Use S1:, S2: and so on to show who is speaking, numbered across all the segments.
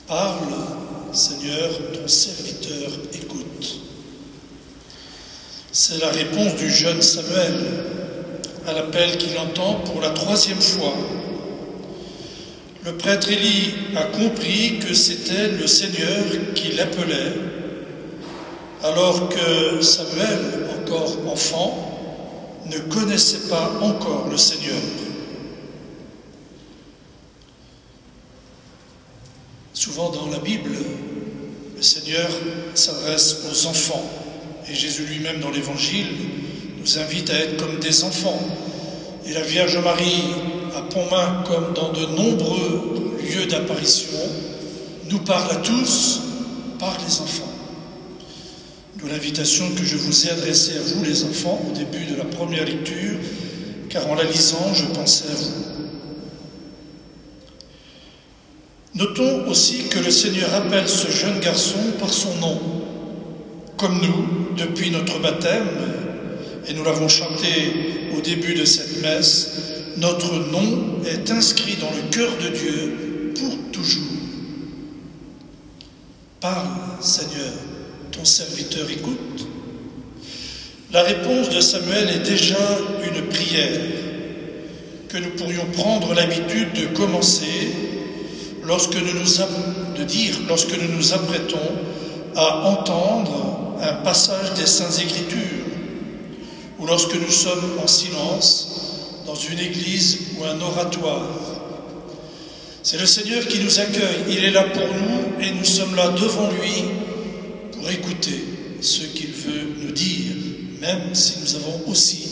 S1: Parle, Seigneur, ton serviteur écoute. C'est la réponse du jeune Samuel à l'appel qu'il entend pour la 3e fois. Le prêtre Élie a compris que c'était le Seigneur qui l'appelait, alors que Samuel, encore enfant, ne connaissait pas encore le Seigneur. Souvent dans la Bible, le Seigneur s'adresse aux enfants, et Jésus lui-même dans l'Évangile nous invite à être comme des enfants. Et la Vierge Marie, à Pontmain, comme dans de nombreux lieux d'apparition, nous parle à tous par les enfants. D'où l'invitation que je vous ai adressée à vous, les enfants, au début de la première lecture, car en la lisant, je pensais à vous. Notons aussi que le Seigneur appelle ce jeune garçon par son nom, comme nous, depuis notre baptême, et nous l'avons chanté au début de cette messe, notre nom est inscrit dans le cœur de Dieu pour toujours. Parle, Seigneur, ton serviteur écoute. La réponse de Samuel est déjà une prière que nous pourrions prendre l'habitude de commencer lorsque nous nous apprêtons à entendre un passage des Saintes Écritures, ou lorsque nous sommes en silence dans une église ou un oratoire. C'est le Seigneur qui nous accueille, il est là pour nous et nous sommes là devant lui pour écouter ce qu'il veut nous dire, même si nous avons aussi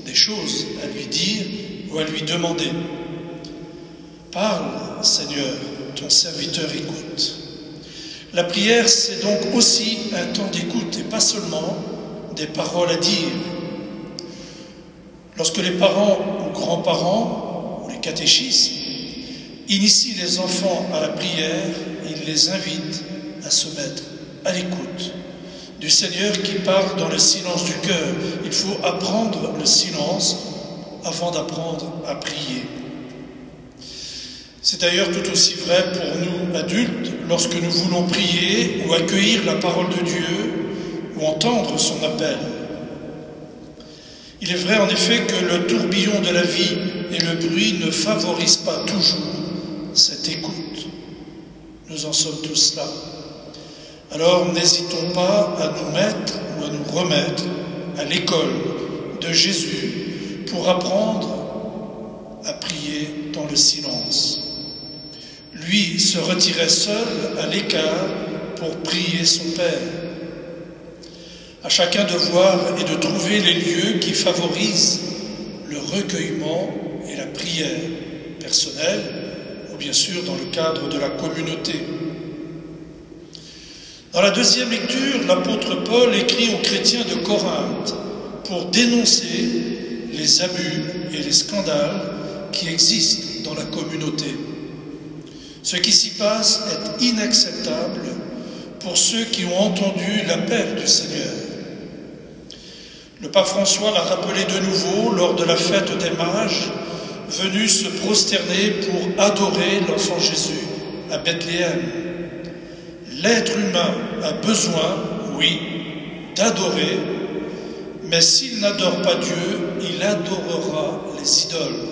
S1: des choses à lui dire ou à lui demander. Parle, Seigneur, ton serviteur écoute. La prière, c'est donc aussi un temps d'écoute et pas seulement des paroles à dire. Lorsque les parents ou grands-parents ou les catéchismes initient les enfants à la prière, ils les invitent à se mettre à l'écoute du Seigneur qui parle dans le silence du cœur. Il faut apprendre le silence avant d'apprendre à prier. C'est d'ailleurs tout aussi vrai pour nous adultes lorsque nous voulons prier ou accueillir la parole de Dieu ou entendre son appel. Il est vrai en effet que le tourbillon de la vie et le bruit ne favorisent pas toujours cette écoute. Nous en sommes tous là. Alors n'hésitons pas à nous mettre ou à nous remettre à l'école de Jésus pour apprendre à prier dans le silence. Lui se retirait seul à l'écart pour prier son Père. À chacun de voir et de trouver les lieux qui favorisent le recueillement et la prière personnelle, ou bien sûr dans le cadre de la communauté. Dans la 2e lecture, l'apôtre Paul écrit aux chrétiens de Corinthe pour dénoncer les abus et les scandales qui existent dans la communauté. Ce qui s'y passe est inacceptable pour ceux qui ont entendu l'appel du Seigneur. Le pape François l'a rappelé de nouveau lors de la fête des mages, venus se prosterner pour adorer l'enfant Jésus à Bethléem. L'être humain a besoin, oui, d'adorer, mais s'il n'adore pas Dieu, il adorera les idoles.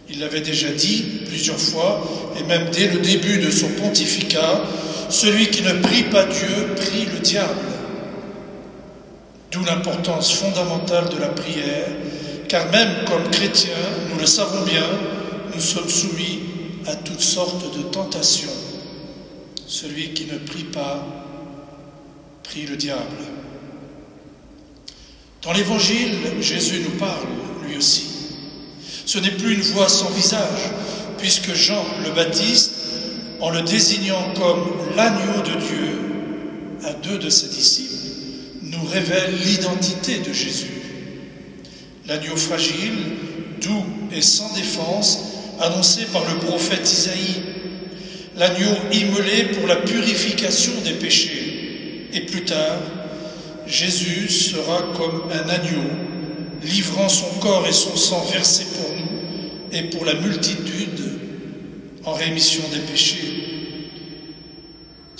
S1: Il l'avait déjà dit plusieurs fois, et même dès le début de son pontificat, celui qui ne prie pas Dieu prie le diable. D'où l'importance fondamentale de la prière, car même comme chrétiens, nous le savons bien, nous sommes soumis à toutes sortes de tentations. Celui qui ne prie pas prie le diable. Dans l'Évangile, Jésus nous parle, lui aussi. Ce n'est plus une voix sans visage, puisque Jean le Baptiste, en le désignant comme l'agneau de Dieu à 2 de ses disciples, nous révèle l'identité de Jésus. L'agneau fragile, doux et sans défense, annoncé par le prophète Isaïe. L'agneau immolé pour la purification des péchés. Et plus tard, Jésus sera comme un agneau, livrant son corps et son sang versé pour nous et pour la multitude en rémission des péchés.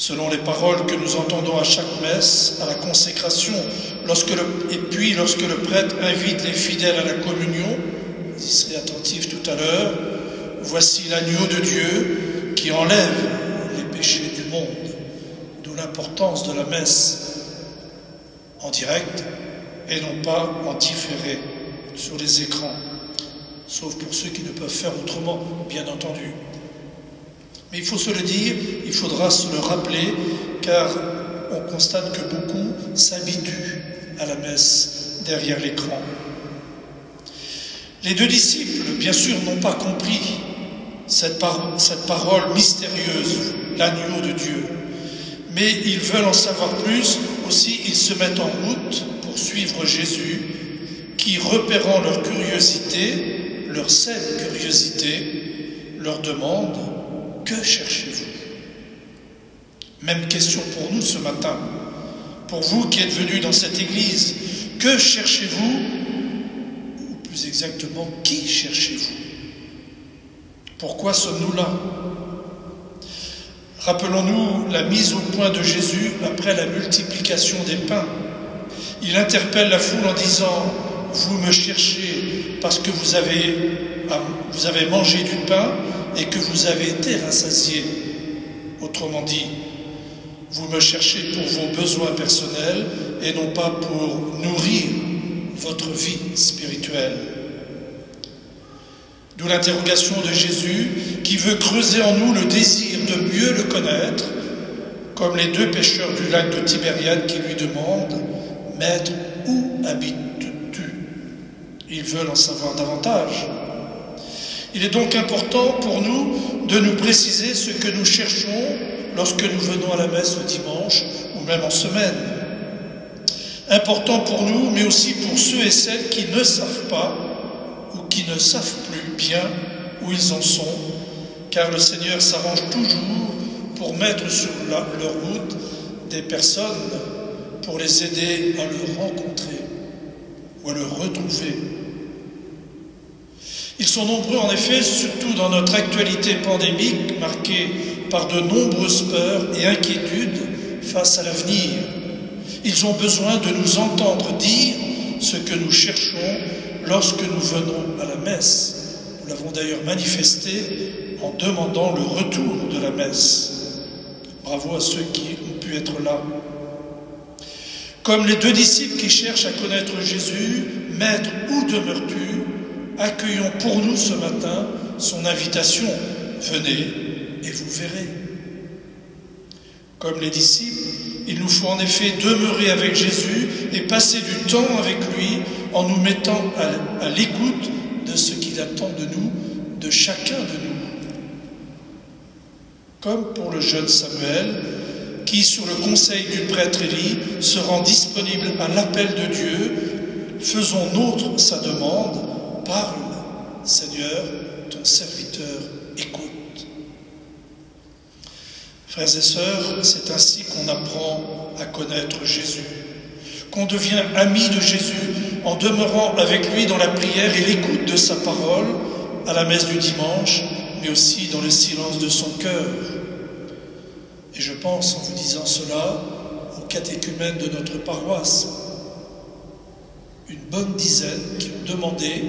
S1: selon les paroles que nous entendons à chaque messe, à la consécration, lorsque le prêtre invite les fidèles à la communion, vous y serez attentifs tout à l'heure, voici l'agneau de Dieu qui enlève les péchés du monde, d'où l'importance de la messe en direct et non pas en différé sur les écrans, sauf pour ceux qui ne peuvent faire autrement, bien entendu. Mais il faut se le dire, il faudra se le rappeler, car on constate que beaucoup s'habituent à la messe derrière l'écran. Les deux disciples, bien sûr, n'ont pas compris cette parole mystérieuse, l'agneau de Dieu. Mais ils veulent en savoir plus, aussi ils se mettent en route pour suivre Jésus, qui, repérant leur curiosité, leur saine curiosité, leur demande « Que cherchez-vous » Même question pour nous ce matin. Pour vous qui êtes venus dans cette église, que cherchez-vous? Ou plus exactement, qui cherchez-vous? Pourquoi sommes-nous là? Rappelons-nous la mise au point de Jésus après la multiplication des pains. Il interpelle la foule en disant « Vous me cherchez parce que vous avez mangé du pain et que vous avez été rassasiés. » Autrement dit, vous me cherchez pour vos besoins personnels et non pas pour nourrir votre vie spirituelle. D'où l'interrogation de Jésus qui veut creuser en nous le désir de mieux le connaître, comme les deux pêcheurs du lac de Tibériade qui lui demandent « Maître, où habites-tu » Ils veulent en savoir davantage. Il est donc important pour nous de nous préciser ce que nous cherchons lorsque nous venons à la messe le dimanche ou même en semaine. Important pour nous, mais aussi pour ceux et celles qui ne savent pas ou qui ne savent plus bien où ils en sont, car le Seigneur s'arrange toujours pour mettre sur leur route des personnes pour les aider à le rencontrer ou à le retrouver. Ils sont nombreux en effet, surtout dans notre actualité pandémique marquée par de nombreuses peurs et inquiétudes face à l'avenir. Ils ont besoin de nous entendre dire ce que nous cherchons lorsque nous venons à la messe. Nous l'avons d'ailleurs manifesté en demandant le retour de la messe. Bravo à ceux qui ont pu être là. Comme les deux disciples qui cherchent à connaître Jésus, « Maître, où demeures-tu » accueillons pour nous ce matin son invitation. Venez et vous verrez. Comme les disciples, il nous faut en effet demeurer avec Jésus et passer du temps avec lui en nous mettant à l'écoute de ce qu'il attend de nous, de chacun de nous. Comme pour le jeune Samuel, qui, sur le conseil du prêtre Élie, se rend disponible à l'appel de Dieu, faisons nôtre sa demande. Parle, Seigneur, ton serviteur écoute. Frères et sœurs, c'est ainsi qu'on apprend à connaître Jésus, qu'on devient ami de Jésus en demeurant avec lui dans la prière et l'écoute de sa parole, à la messe du dimanche, mais aussi dans le silence de son cœur. Et je pense, en vous disant cela, aux catéchumènes de notre paroisse, une bonne dizaine qui ont demandé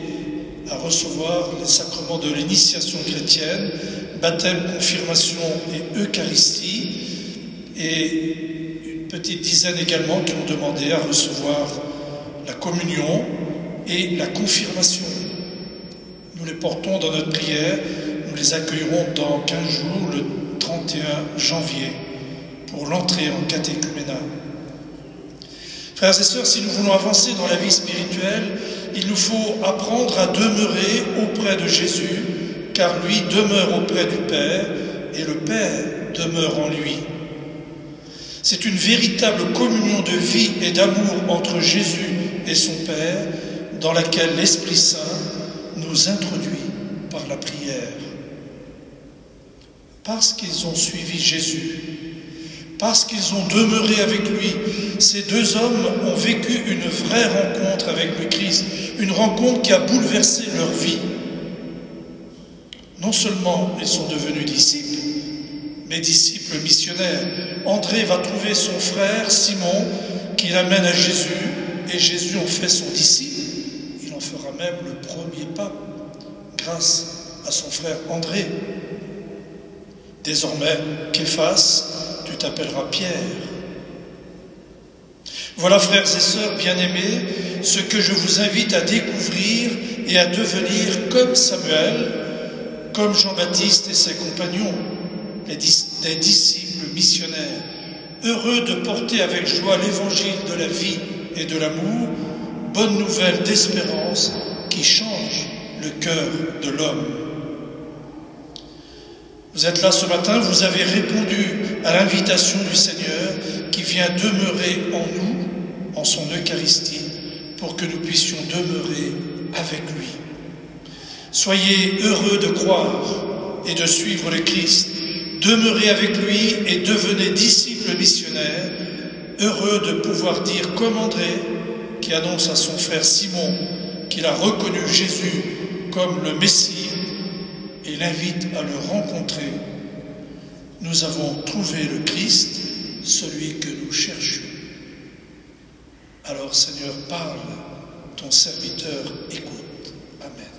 S1: à recevoir les sacrements de l'initiation chrétienne, baptême, confirmation et Eucharistie, et une petite dizaine également qui ont demandé à recevoir la communion et la confirmation. Nous les portons dans notre prière, nous les accueillerons dans 15 jours, le 31 janvier, pour l'entrée en catéchuménat. Frères et sœurs, si nous voulons avancer dans la vie spirituelle, il nous faut apprendre à demeurer auprès de Jésus, car lui demeure auprès du Père et le Père demeure en lui. C'est une véritable communion de vie et d'amour entre Jésus et son Père, dans laquelle l'Esprit Saint nous introduit par la prière. Parce qu'ils ont suivi Jésus, parce qu'ils ont demeuré avec lui, ces deux hommes ont vécu une vraie rencontre avec le Christ, une rencontre qui a bouleversé leur vie. Non seulement ils sont devenus disciples, mes disciples missionnaires. André va trouver son frère Simon, qui l'amène à Jésus, et Jésus en fait son disciple. Il en fera même le premier pape, grâce à son frère André. Désormais, Képhas, tu t'appelleras Pierre. Voilà, frères et sœurs bien-aimés, ce que je vous invite à découvrir et à devenir comme Samuel, comme Jean-Baptiste et ses compagnons, des disciples missionnaires, heureux de porter avec joie l'évangile de la vie et de l'amour, bonne nouvelle d'espérance qui change le cœur de l'homme. Vous êtes là ce matin, vous avez répondu à l'invitation du Seigneur qui vient demeurer en nous, en son Eucharistie, pour que nous puissions demeurer avec lui. Soyez heureux de croire et de suivre le Christ. Demeurez avec lui et devenez disciples missionnaires, heureux de pouvoir dire comme André, qui annonce à son frère Simon qu'il a reconnu Jésus comme le Messie et l'invite à le rencontrer. Nous avons trouvé le Christ, celui que nous cherchions. Alors Seigneur, parle, ton serviteur écoute. Amen.